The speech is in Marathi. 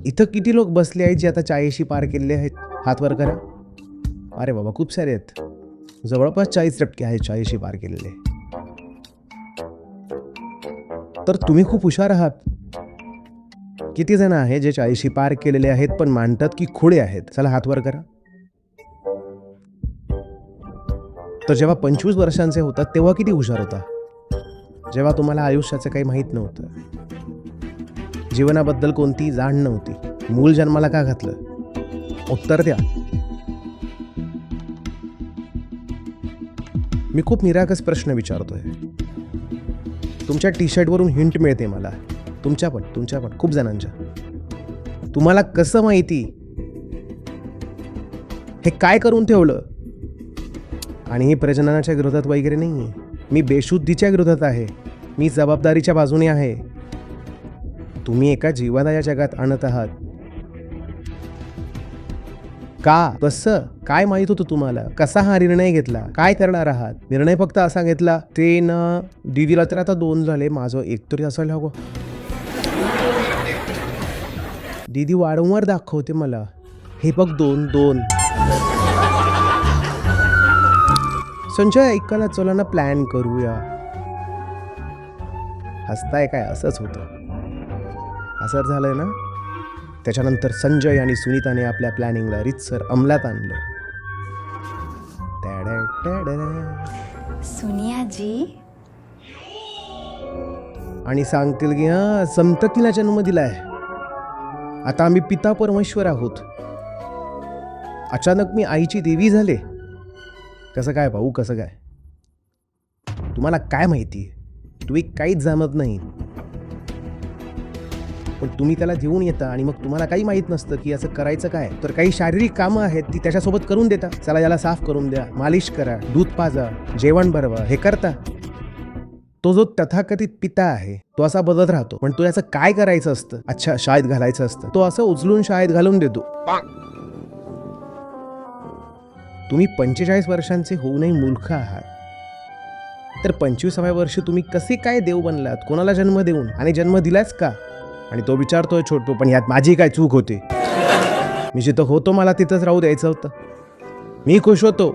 इथं किती लोक बसले आहेत जे आता 40शी पार केलेले आहेत? हात वर करा. अरे बाबा, खूप सारे आहेत. जवळपास 40% आहेत 40शी पार केलेले. तर तुम्ही खूप हुशार आहात. किती जण आहे जे 40शी पार केलेले आहेत पण मानतात की खुळे आहेत? चला हात वर करा. तर जेव्हा 25 वर्षांचे होतात तेव्हा किती हुशार होता? जेव्हा तुम्हाला आयुष्याचं काही माहीत नव्हतं, जीवनाबद्दल कोणती जाण नव्हती, मूल जन्माला का घातलं? उत्तर द्या. मी खूप निरागस प्रश्न विचारतोय. तुमच्या टी शर्टवरून हिंट मिळते मला. तुमच्या पण खूप जणांच्या. तुम्हाला कसं माहिती? हे काय करून ठेवलं? आणि हे प्रजननाच्या विरोधात वगैरे नाही आहे. मी बेशुद्धीच्या विरोधात आहे. मी जबाबदारीच्या बाजूने आहे. तुम्ही एका जीवाला या जगात आणत आहात. का? कसं? काय माहीत होतं तुम्हाला? कसा हा निर्णय घेतला? काय करणार आहात? निर्णय फक्त असा घेतला, ते ना दीदीला तर आता 2 झाले, माझं 1 तरी असायला हवं. दीदी वारंवार दाखवते मला, हे बघ 2. संजय ऐकायला चला ना प्लॅन करूया. हसताय काय? असंच होतं. असं झालंय ना. त्याच्यानंतर संजय आणि सुनीताने आपल्या प्लॅनिंगला रीतसर अंमलात आणलं. सुनियाजी, आणि सांगतील की हा संततीला जन्म दिलाय. आता आम्ही पिता परमेश्वर आहोत. अचानक मी आईची देवी झाले. कसं काय भाऊ, कसं काय? तुम्हाला काय माहिती? तुम्ही काहीच जाणत नाही. पण तुम्ही त्याला घेऊन येता आणि मग तुम्हाला काही माहीत नसतं की असं करायचं काय. तर काही शारीरिक कामं आहेत ती त्याच्यासोबत करून देता. चला याला साफ करून द्या, मालिश करा, दूध पाजा, जेवण बनवा, हे करता. तो जो तथाकथित पिता आहे तो असा बदलत राहतो. पण तो याचं काय करायचं असतं? अच्छा, शाळेत घालायचं असतं. तो असं उचलून शाळेत घालून देतो. तुम्ही 45 वर्षांचे होऊनही मूर्ख आहात. तर 25व्या वर्षी तुम्ही कसे काय देव बनलात? कोणाला जन्म देऊन? आणि जन्म दिलाच का? आणि तो विचारतोय छोटू, पण यात माझी काय चूक होती? मी जिथं होतो मला तिथंच राहू द्यायचं होतं. मी खुश होतो.